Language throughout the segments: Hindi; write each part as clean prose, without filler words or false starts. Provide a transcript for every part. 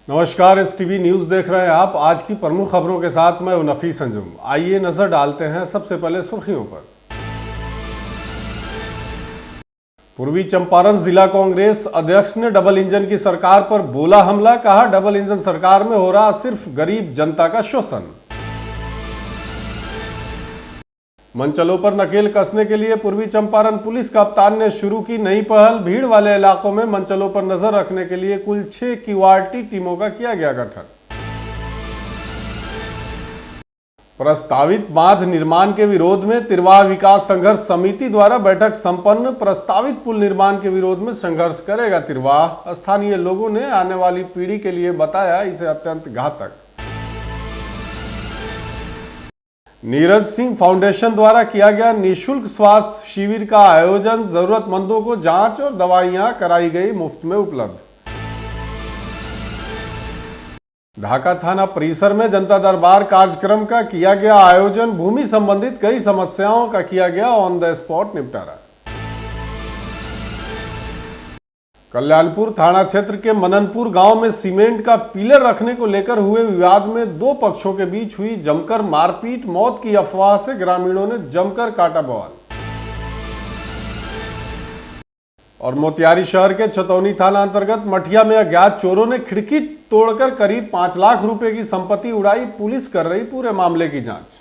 नमस्कार, एस टीवी न्यूज देख रहे हैं आप। आज की प्रमुख खबरों के साथ मैं हूं नफीस अंजुम। आइए नजर डालते हैं सबसे पहले सुर्खियों पर। पूर्वी चंपारण जिला कांग्रेस अध्यक्ष ने डबल इंजन की सरकार पर बोला हमला। कहा, डबल इंजन सरकार में हो रहा सिर्फ गरीब जनता का शोषण। मंचलों पर नकेल कसने के लिए पूर्वी चंपारण पुलिस कप्तान ने शुरू की नई पहल। भीड़ वाले इलाकों में मंचलों पर नजर रखने के लिए कुल 6 क्यूआरटी टीमों का किया गया गठन। प्रस्तावित बांध निर्माण के विरोध में तिरवा विकास संघर्ष समिति द्वारा बैठक संपन्न। प्रस्तावित पुल निर्माण के विरोध में संघर्ष करेगा तिरवा। स्थानीय लोगों ने आने वाली पीढ़ी के लिए बताया इसे अत्यंत घातक। नीरज सिंह फाउंडेशन द्वारा किया गया निःशुल्क स्वास्थ्य शिविर का आयोजन। जरूरतमंदों को जांच और दवाइयां कराई गई मुफ्त में उपलब्ध। ढाका थाना परिसर में जनता दरबार कार्यक्रम का किया गया आयोजन। भूमि संबंधित कई समस्याओं का किया गया ऑन द स्पॉट निपटारा। कल्याणपुर थाना क्षेत्र के मननपुर गांव में सीमेंट का पिलर रखने को लेकर हुए विवाद में दो पक्षों के बीच हुई जमकर मारपीट। मौत की अफवाह से ग्रामीणों ने जमकर काटा बवाल। और मोतिहारी शहर के छतौनी थाना अंतर्गत मठिया में अज्ञात चोरों ने खिड़की तोड़कर करीब 5 लाख रुपए की संपत्ति उड़ाई। पुलिस कर रही पूरे मामले की जांच।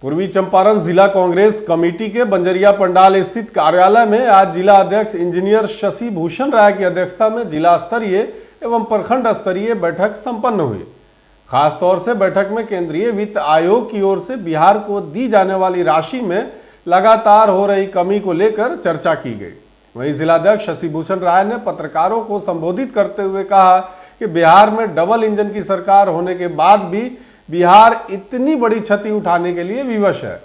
पूर्वी चंपारण जिला कांग्रेस कमेटी के बंजरिया पंडाल स्थित कार्यालय में आज जिला अध्यक्ष इंजीनियर शशि भूषण राय की अध्यक्षता में जिला स्तरीय एवं प्रखंड स्तरीय बैठक संपन्न हुई। खासतौर से बैठक में केंद्रीय वित्त आयोग की ओर से बिहार को दी जाने वाली राशि में लगातार हो रही कमी को लेकर चर्चा की गई। वहीं जिलाध्यक्ष शशि भूषण राय ने पत्रकारों को संबोधित करते हुए कहा कि बिहार में डबल इंजन की सरकार होने के बाद भी बिहार इतनी बड़ी क्षति उठाने के लिए विवश है।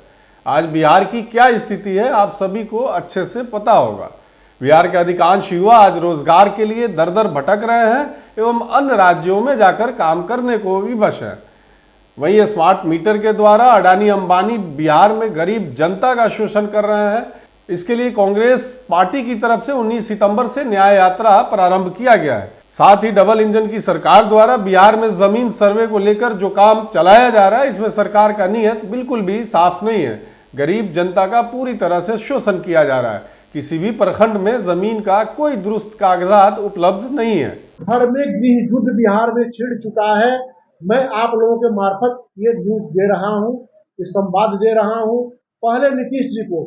आज बिहार की क्या स्थिति है आप सभी को अच्छे से पता होगा। बिहार के अधिकांश युवा आज रोजगार के लिए दर दर भटक रहे हैं एवं अन्य राज्यों में जाकर काम करने को विवश है। वहीं स्मार्ट मीटर के द्वारा अडानी अंबानी बिहार में गरीब जनता का शोषण कर रहे हैं। इसके लिए कांग्रेस पार्टी की तरफ से 19 सितंबर से न्याय यात्रा प्रारंभ किया गया है। साथ ही डबल इंजन की सरकार द्वारा बिहार में जमीन सर्वे को लेकर जो काम चलाया जा रहा है इसमें सरकार का नीयत बिल्कुल भी साफ नहीं है। गरीब जनता का पूरी तरह से शोषण किया जा रहा है। किसी भी प्रखंड में जमीन का कोई दुरुस्त कागजात उपलब्ध नहीं है। घर में गृह युद्ध बिहार में छिड़ चुका है। मैं आप लोगों के मार्फत ये न्यूज दे रहा हूँ, ये संवाद दे रहा हूँ। पहले नीतीश जी को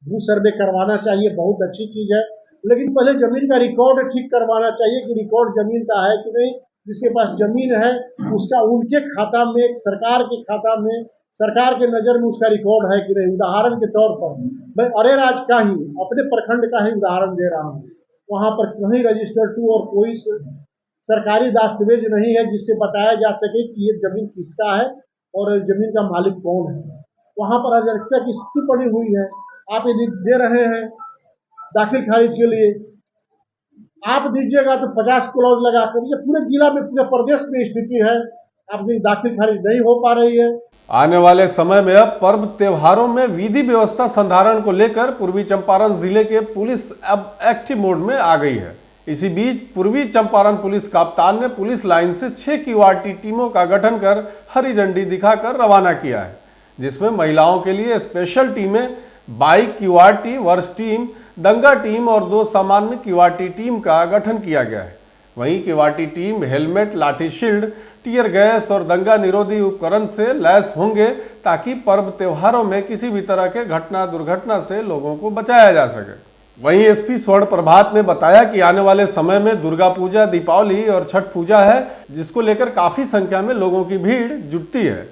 भू सर्वे करवाना चाहिए, बहुत अच्छी चीज है, लेकिन पहले जमीन का रिकॉर्ड ठीक करवाना चाहिए कि रिकॉर्ड जमीन का है कि नहीं। जिसके पास जमीन है उसका उनके खाता में, सरकार के खाता में, सरकार के नजर में उसका रिकॉर्ड है कि नहीं। उदाहरण के तौर पर मैं अरेराज का ही, अपने प्रखंड का ही उदाहरण दे रहा हूँ। वहां पर कहीं रजिस्टर टू और कोई सरकारी दस्तावेज नहीं है जिससे बताया जा सके कि ये जमीन किसका है और जमीन का मालिक कौन है। वहां पर अराजकता की स्थिति पड़ी हुई है। आप यदि दे रहे हैं दाखिल खारिज के लिए, आप दीजिएगा तो 50 क्लॉज लगाकर, ये पूरे जिला में, पूरे प्रदेश में स्थिति है। आपकी दाखिल खारिज नहीं हो पा रही है। आने वाले समय में अब पर्व त्योहारों में विधि व्यवस्था संधारण को लेकर पूर्वी चंपारण जिले के पुलिस अब एक्टिव मोड में आ गई है। इसी बीच पूर्वी चंपारण पुलिस कप्तान ने पुलिस लाइन से 6 क्यूआरटी टीमों का गठन कर हरी झंडी दिखाकर रवाना किया है, जिसमें महिलाओं के लिए स्पेशल टीमें, बाइक क्यूआरटी, वर्ष टीम, दंगा टीम और 2 सामान्य क्यूआरटी टीम का गठन किया गया है। वहीं क्यूआरटी टीम हेलमेट, लाठी शील्ड, टीयर गैस और दंगा निरोधी उपकरण से लैस होंगे ताकि पर्व त्योहारों में किसी भी तरह के घटना दुर्घटना से लोगों को बचाया जा सके। वहीं एसपी स्वर्ण प्रभात ने बताया कि आने वाले समय में दुर्गा पूजा, दीपावली और छठ पूजा है, जिसको लेकर काफी संख्या में लोगों की भीड़ जुटती है।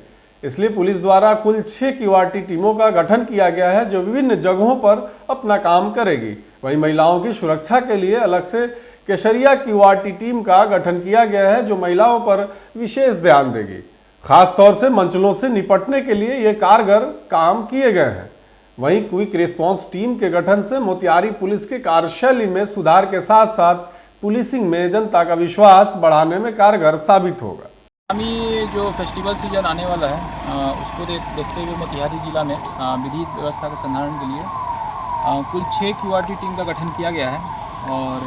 इसलिए पुलिस द्वारा कुल 6 क्यूआरटी टीमों का गठन किया गया है जो विभिन्न जगहों पर अपना काम करेगी। वहीं महिलाओं की सुरक्षा के लिए अलग से केसरिया क्यूआरटी टीम का गठन किया गया है जो महिलाओं पर विशेष ध्यान देगी। खासतौर से मंचलों से निपटने के लिए ये कारगर काम किए गए हैं। वहीं क्विक रिस्पांस टीम के गठन से मोतिहारी पुलिस के कार्यशैली में सुधार के साथ साथ पुलिसिंग में जनता का विश्वास बढ़ाने में कारगर साबित होगा। आगामी जो फेस्टिवल सीजन आने वाला है उसको देखते हुए मोतिहारी जिला में विधि व्यवस्था के संधारण के लिए कुल 6 क्यूआरटी टीम का गठन किया गया है और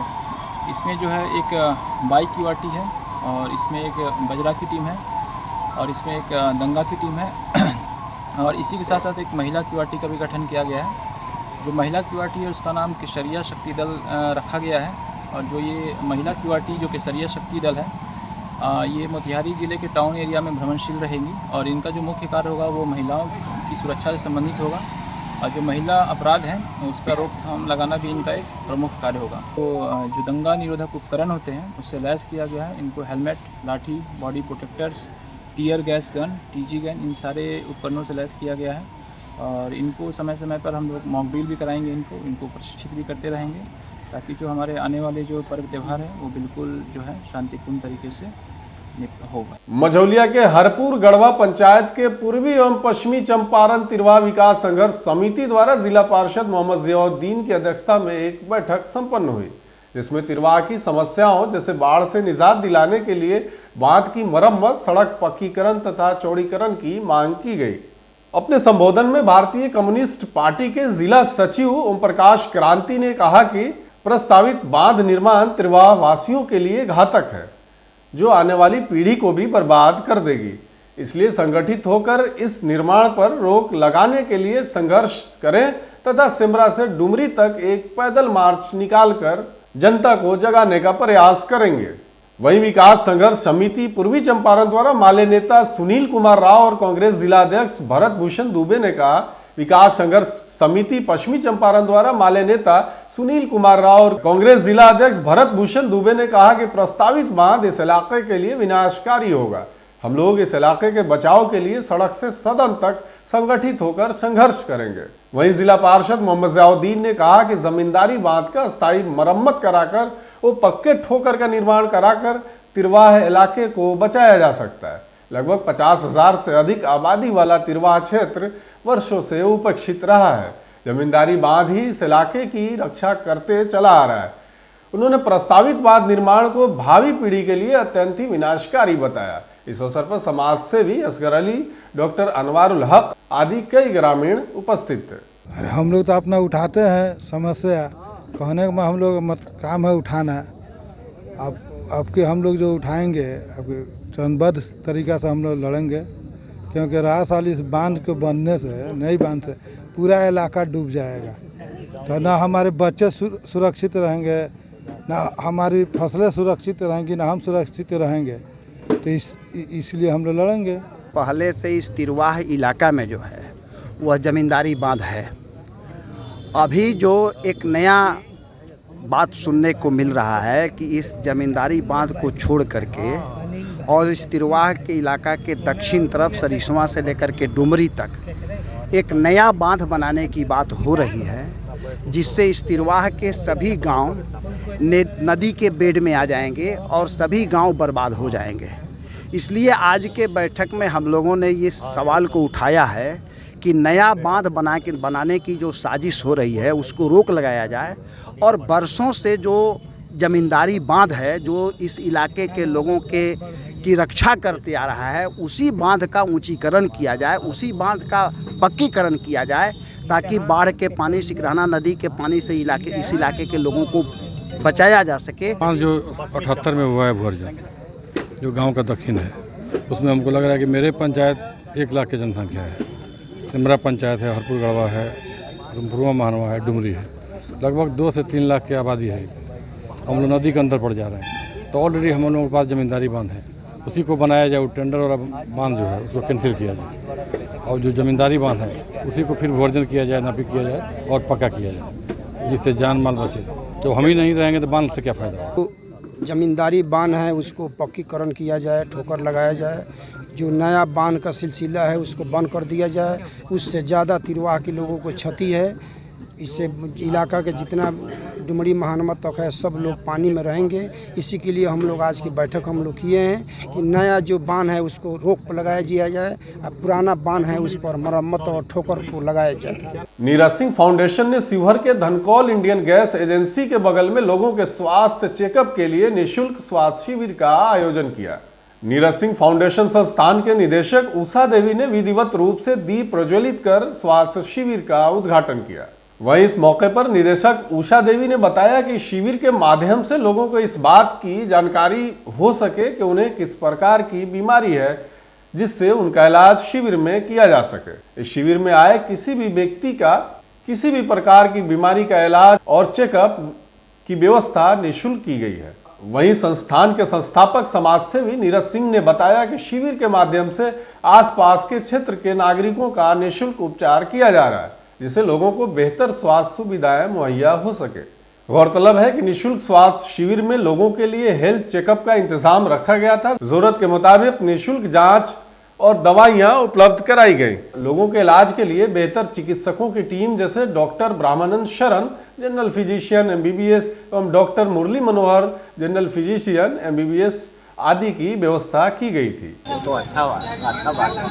इसमें जो है एक बाइक क्यूआरटी है और इसमें एक बजरा की टीम है और इसमें एक दंगा की टीम है और इसी के साथ साथ एक महिला क्यूआरटी का भी गठन किया गया है। जो महिला क्यूआरटी है उसका नाम केसरिया शक्ति दल रखा गया है और जो ये महिला क्यूआरटी जो केसरिया शक्ति दल है ये मोतिहारी ज़िले के टाउन एरिया में भ्रमणशील रहेंगी और इनका जो मुख्य कार्य होगा वो महिलाओं की सुरक्षा से संबंधित होगा और जो महिला अपराध हैं उस पर रोकथाम लगाना भी इनका एक प्रमुख कार्य होगा। तो जो दंगा निरोधक उपकरण होते हैं उससे लैस किया गया है। इनको हेलमेट, लाठी, body protectors, tear gas gun, TG gun, इन सारे उपकरणों से लैस किया गया है और इनको समय समय पर हम लोग मॉक ड्रिल भी कराएंगे, इनको प्रशिक्षित भी करते रहेंगे ताकि जो हमारे आने वाले जो पर्व त्यौहार हैं वो बिल्कुल जो है शांतिपूर्ण तरीके से होगा। मझौलिया के हरपुर गढ़वा पंचायत के पूर्वी एवं पश्चिमी चंपारण तिरवा विकास संघर्ष समिति द्वारा जिला पार्षद मोहम्मद जियाउद्दीन की अध्यक्षता में एक बैठक संपन्न हुई, जिसमें तिरवा की समस्याओं जैसे बाढ़ से निजात दिलाने के लिए बांध की मरम्मत, सड़क पक्कीकरण तथा चौड़ीकरण की मांग की गई। अपने संबोधन में भारतीय कम्युनिस्ट पार्टी के जिला सचिव ओम प्रकाश क्रांति ने कहा कि प्रस्तावित बांध निर्माण तिरवा वासियों के लिए घातक है, जो आने वाली पीढ़ी को भी बर्बाद कर देगी। इसलिए संगठित होकर इस निर्माण पर रोक लगाने के लिए संघर्ष करें तथा सिमरा से डुमरी तक एक पैदल मार्च निकालकर जनता को जगाने का प्रयास करेंगे। वहीं विकास संघर्ष समिति पूर्वी चंपारण द्वारा माले नेता सुनील कुमार राव और कांग्रेस जिला अध्यक्ष भरत भूषण दुबे ने कहा, विकास संघर्ष समिति पश्चिमी चंपारण द्वारा माले नेता सुनील कुमार राव और कांग्रेस जिला अध्यक्ष भरत भूषण दुबे ने कहा कि प्रस्तावित बांध इस इलाके के लिए विनाशकारी होगा। हम लोग इस इलाके के बचाव के लिए सड़क से सदन तक संगठित होकर संघर्ष करेंगे। वहीं जिला पार्षद मोहम्मद जियाउद्दीन ने कहा कि जमींदारी बांध का स्थायी मरम्मत कराकर वो पक्के ठोकर का निर्माण कराकर तिरवाह इलाके को बचाया जा सकता है। लगभग 50,000 से अधिक आबादी वाला तिरवाह क्षेत्र वर्षों से उपेक्षित रहा है। जमींदारी बांध ही इस इलाके की रक्षा करते चला आ रहा है। उन्होंने प्रस्तावित बांध निर्माण को भावी पीढ़ी के लिए अत्यंत ही विनाशकारी बताया। इस अवसर पर समाज सेवी असगर अली, डॉक्टर अनवारुल हक आदि कई ग्रामीण उपस्थित थे। अरे हम लोग तो अपना उठाते हैं समस्या, कहने में हम लोग काम है उठाना। अब के हम लोग जो उठाएंगे अब चरणबद्ध तरीका से हम लोग लड़ेंगे, क्योंकि रहा साल इस बांध के बनने से, नई बांध से पूरा इलाका डूब जाएगा। तो ना हमारे बच्चे सुरक्षित रहेंगे, ना हमारी फसलें सुरक्षित रहेंगी, ना हम सुरक्षित रहेंगे। तो इसलिए हम लोग लड़ेंगे। पहले से इस तिरवाह इलाका में जो है वह ज़मींदारी बांध है। अभी जो एक नया बात सुनने को मिल रहा है कि इस ज़मींदारी बांध को छोड़ करके और इस तिरवाह के इलाका के दक्षिण तरफ सरिसवा से लेकर के डुमरी तक एक नया बांध बनाने की बात हो रही है, जिससे इस तिरवाह के सभी गांव नदी के बेड में आ जाएंगे और सभी गांव बर्बाद हो जाएंगे। इसलिए आज के बैठक में हम लोगों ने ये सवाल को उठाया है कि नया बांध बनाने की जो साजिश हो रही है उसको रोक लगाया जाए और बरसों से जो ज़मींदारी बांध है जो इस इलाके के लोगों की रक्षा करते आ रहा है, उसी बांध का ऊंचीकरण किया जाए, उसी बांध का पक्कीकरण किया जाए, ताकि बाढ़ के पानी, सिकरहना नदी के पानी से इस इलाके के लोगों को बचाया जा सके। जो 78 में हुआ है भुअर्जन, जो गांव का दक्षिण है, उसमें हमको लग रहा है कि मेरे पंचायत 1 लाख की जनसंख्या है, सिमरा पंचायत है, हरपुर गढ़वा है, रुमपुरवा महानवा है, डुमरी है, लगभग 2 से 3 लाख की आबादी है। हम लोग नदी के अंदर पड़ जा रहे हैं। तो ऑलरेडी हम लोगों के पास ज़मींदारी बांध है, उसी को बनाया जाए। वो टेंडर और बांध जो है उसको कैंसिल किया जाए और जो ज़मींदारी बांध है उसी को फिर भुअर्जन किया जाए, नापी किया जाए और पक्का किया जाए, जिससे जान माल बचे। तो हम ही नहीं रहेंगे तो बांध से क्या फ़ायदा हो। ज़मींदारी बांध है उसको पक्कीकरण किया जाए, ठोकर लगाया जाए। जो नया बांध का सिलसिला है उसको बंद कर दिया जाए। उससे ज़्यादा तिरवाह के लोगों को क्षति है। इससे इलाका के जितना डुमरी महानवा तक है सब लोग पानी में रहेंगे। इसी के लिए हम लोग आज की बैठक हम लोग किए हैं कि नया जो बांध है उसको रोक लगाया दिया जाए और पुराना बांध है उस पर मरम्मत और ठोकर को लगाया जाए। नीरज सिंह फाउंडेशन ने शिवहर के धनकौल इंडियन गैस एजेंसी के बगल में लोगों के स्वास्थ्य चेकअप के लिए निःशुल्क स्वास्थ्य शिविर का आयोजन किया। नीरज सिंह फाउंडेशन संस्थान के निदेशक उषा देवी ने विधिवत रूप से दीप प्रज्वलित कर स्वास्थ्य शिविर का उद्घाटन किया। वहीं इस मौके पर निदेशक उषा देवी ने बताया कि शिविर के माध्यम से लोगों को इस बात की जानकारी हो सके कि उन्हें किस प्रकार की बीमारी है, जिससे उनका इलाज शिविर में किया जा सके। इस शिविर में आए किसी भी व्यक्ति का किसी भी प्रकार की बीमारी का इलाज और चेकअप की व्यवस्था निःशुल्क की गई है। वहीं संस्थान के संस्थापक समाजसेवी नीरज सिंह ने बताया कि शिविर के माध्यम से आसपास के क्षेत्र के नागरिकों का निःशुल्क उपचार किया जा रहा है, जिससे लोगों को बेहतर स्वास्थ्य सुविधाएं मुहैया हो सके। गौरतलब है कि निःशुल्क स्वास्थ्य शिविर में लोगों के लिए हेल्थ चेकअप का इंतजाम रखा गया था। जरूरत के मुताबिक निःशुल्क जांच और दवाइयां उपलब्ध कराई गई। लोगों के इलाज के लिए बेहतर चिकित्सकों की टीम जैसे डॉक्टर ब्रह्मानंद शरण, जनरल फिजिशियन MBBS एवं doctor Murli Manohar, general physician MBBS आदि की व्यवस्था की गई थी। तो अच्छा बात है।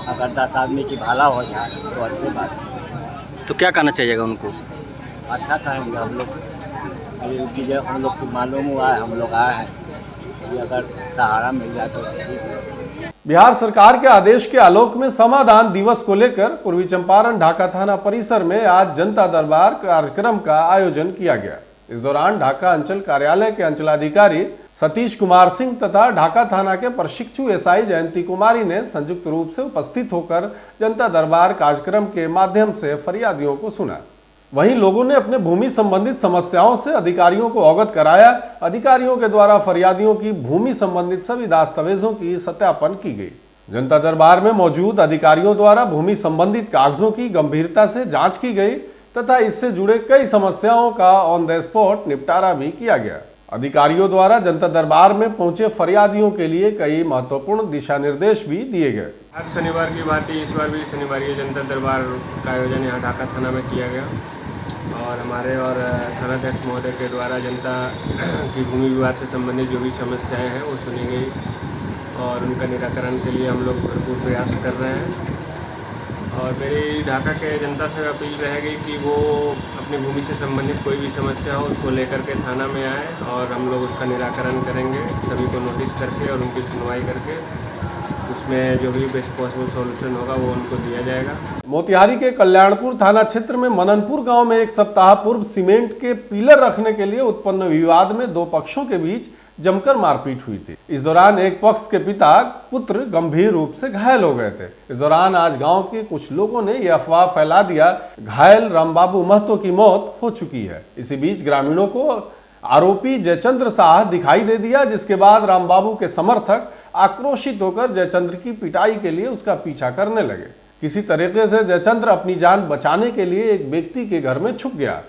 अगर 10 आदमी की भला हो जाए तो अच्छी बात है। तो क्या कहना चाहिएगा उनको? अच्छा कहेंगे हम लोग, चीज़ें हम लोग को मालूम हुआ है, हम लोग आए हैं कि अगर सहारा मिल जाए तो ठीक है। बिहार सरकार के आदेश के आलोक में समाधान दिवस को लेकर पूर्वी चंपारण ढाका थाना परिसर में आज जनता दरबार कार्यक्रम का आयोजन किया गया। इस दौरान ढाका अंचल कार्यालय के अंचलाधिकारी सतीश कुमार सिंह तथा ढाका थाना के प्रशिक्षु SI जयंती कुमारी ने संयुक्त रूप से उपस्थित होकर जनता दरबार कार्यक्रम के माध्यम से फरियादियों को सुना। वहीं लोगों ने अपने भूमि संबंधित समस्याओं से अधिकारियों को अवगत कराया। अधिकारियों के द्वारा फरियादियों की भूमि संबंधित सभी दस्तावेजों की सत्यापन की गई। जनता दरबार में मौजूद अधिकारियों द्वारा भूमि संबंधित कागजों की गंभीरता से जांच की गई तथा इससे जुड़े कई समस्याओं का ऑन द स्पॉट निपटारा भी किया गया। अधिकारियों द्वारा जनता दरबार में पहुंचे फरियादियों के लिए कई महत्वपूर्ण दिशा निर्देश भी दिए गए। हर शनिवार की बात ही इस बार भी शनिवार जनता दरबार का आयोजन यहाँ ढाका थाना में किया गया और हमारे और थानाध्यक्ष महोदय के द्वारा जनता की भूमि विवाद से संबंधित जो भी समस्याएं हैं वो सुनी गई और उनका निराकरण के लिए हम लोग भरपूर प्रयास कर रहे हैं। और मेरी ढाका के जनता से अपील रहेगी कि वो अपनी भूमि से संबंधित कोई भी समस्या हो उसको लेकर के थाना में आए और हम लोग उसका निराकरण करेंगे, सभी को नोटिस करके और उनकी सुनवाई करके उसमें जो भी बेस्ट पॉसिबल सॉल्यूशन होगा वो उनको दिया जाएगा। मोतिहारी के कल्याणपुर थाना क्षेत्र में मननपुर गांव में एक सप्ताह पूर्व सीमेंट के पिलर रखने के लिए उत्पन्न विवाद में दो पक्षों के बीच जमकर मारपीट हुई थी। इस दौरान एक पक्ष के पिता पुत्र गंभीर रूप से घायल हो गए थे। इस दौरान आज गांव के कुछ लोगों ने यह अफवाह फैला दिया घायल रामबाबू महतो की मौत हो चुकी है। इसी बीच ग्रामीणों को आरोपी जयचंद्र शाह दिखाई दे दिया, जिसके बाद रामबाबू के समर्थक आक्रोशित होकर जयचंद्र की पिटाई के लिए उसका पीछा करने लगे। किसी तरीके से जयचंद्र अपनी जान बचाने के लिए एक व्यक्ति के घर में छुप गया,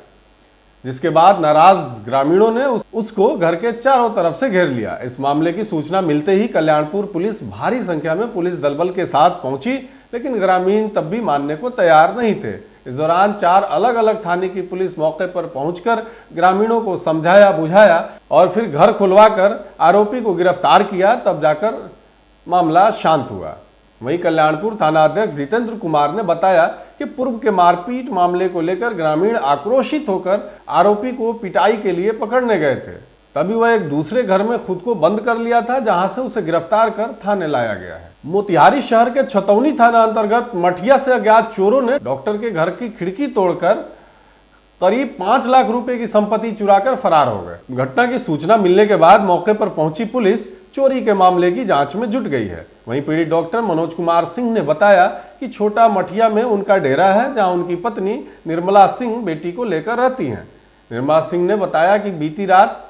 जिसके बाद नाराज ग्रामीणों ने उसको घर के चारों तरफ से घेर लिया। इस मामले की सूचना मिलते ही कल्याणपुर पुलिस भारी संख्या में पुलिस दलबल के साथ पहुंची, लेकिन ग्रामीण तब भी मानने को तैयार नहीं थे। इस दौरान 4 अलग अलग थाने की पुलिस मौके पर पहुंचकर ग्रामीणों को समझाया बुझाया और फिर घर खुलवाकर आरोपी को गिरफ्तार किया, तब जाकर मामला शांत हुआ। वहीं कल्याणपुर थाना अध्यक्ष जितेंद्र कुमार ने बताया कि पूर्व के मारपीट मामले को लेकर ग्रामीण आक्रोशित होकर आरोपी को पिटाई के लिए पकड़ने गए थे। तभी वह एक दूसरे घर में खुद को बंद कर लिया था, जहां से उसे गिरफ्तार कर थाने लाया गया है। मोतिहारी शहर के छतौनी थाना अंतर्गत मठिया से अज्ञात चोरों ने डॉक्टर के घर की खिड़की तोड़कर करीब 5 लाख रुपए की संपत्ति चुराकर फरार हो गए। घटना की सूचना मिलने के बाद मौके पर पहुंची पुलिस चोरी के मामले की जांच में जुट गई है। वहीं पीड़ित डॉक्टर मनोज कुमार सिंह ने बताया कि छोटा मठिया में उनका डेरा है, जहां उनकी पत्नी निर्मला सिंह बेटी को लेकर रहती हैं। निर्मला सिंह ने बताया कि बीती रात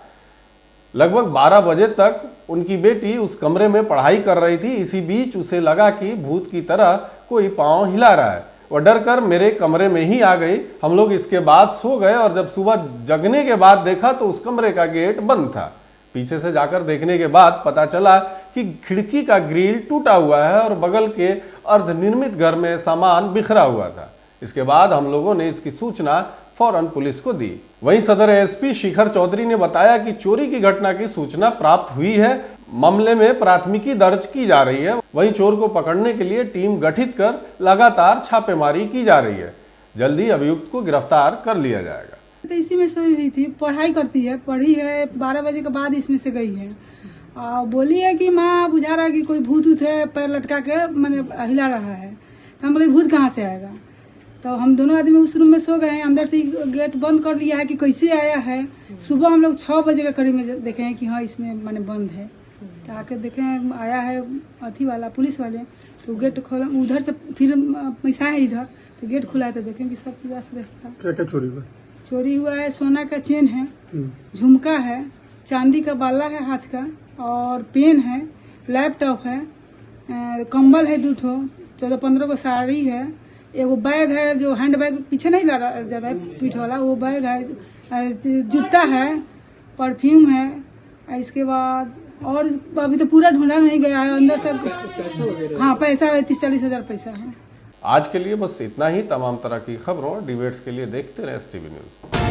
लगभग 12 बजे तक उनकी बेटी उस कमरे में पढ़ाई कर रही थी। इसी बीच उसे लगा कि भूत की तरह कोई पांव हिला रहा है। वह डर कर मेरे कमरे में ही आ गई। हम लोग इसके बाद सो गए और जब सुबह जगने के बाद देखा तो उस कमरे का गेट बंद था। पीछे से जाकर देखने के बाद पता चला कि खिड़की का ग्रिल टूटा हुआ है और बगल के अर्धनिर्मित घर में सामान बिखरा हुआ था। इसके बाद हम लोगों ने इसकी सूचना फौरन पुलिस को दी। वहीं सदर एसपी शिखर चौधरी ने बताया कि चोरी की घटना की सूचना प्राप्त हुई है, मामले में प्राथमिकी दर्ज की जा रही है। वहीं चोर को पकड़ने के लिए टीम गठित कर लगातार छापेमारी की जा रही है। जल्दी अभियुक्त को गिरफ्तार कर लिया जाएगा। तो इसी में सोई हुई थी, पढ़ाई करती है, पढ़ी है, 12 बजे के बाद इसमें से गई है। बोली है कि माँ बुझा रहा है कि कोई भूत है, पैर लटका के मैंने हिला रहा है। तो हम बोले भूत कहाँ से आएगा? तो हम दोनों आदमी उस रूम में सो गए हैं, अंदर से गेट बंद कर लिया है कि कैसे आया है। सुबह हम लोग 6 बजे के करीब में देखे हैं कि हाँ इसमें माने बंद है। तो आके देखे आया है अथी वाला पुलिस वाले, तो गेट खोला, उधर से फिर पैसा है इधर, तो गेट खुला है तो देखें कि सब चीज़ अस्त व्यस्त था। क्या क्या चोरी हुआ? चोरी हुआ है, सोना का चेन है, झुमका है, चांदी का बाला है हाथ का, और पेन है, लैपटॉप है, कंबल है 2 ठो, 14-15 को साड़ी है, एगो बैग है जो हैंड बैग पीछे नहीं लगा जाता है पीठ वाला, वो बैग है, जूता है, परफ्यूम है, इसके बाद और अभी तो पूरा ढूंढा नहीं गया है अंदर से। हाँ पैसा 30-40 हज़ार पैसा है। आज के लिए बस इतना ही। तमाम तरह की खबरों और डिबेट्स के लिए देखते रहे STV न्यूज़।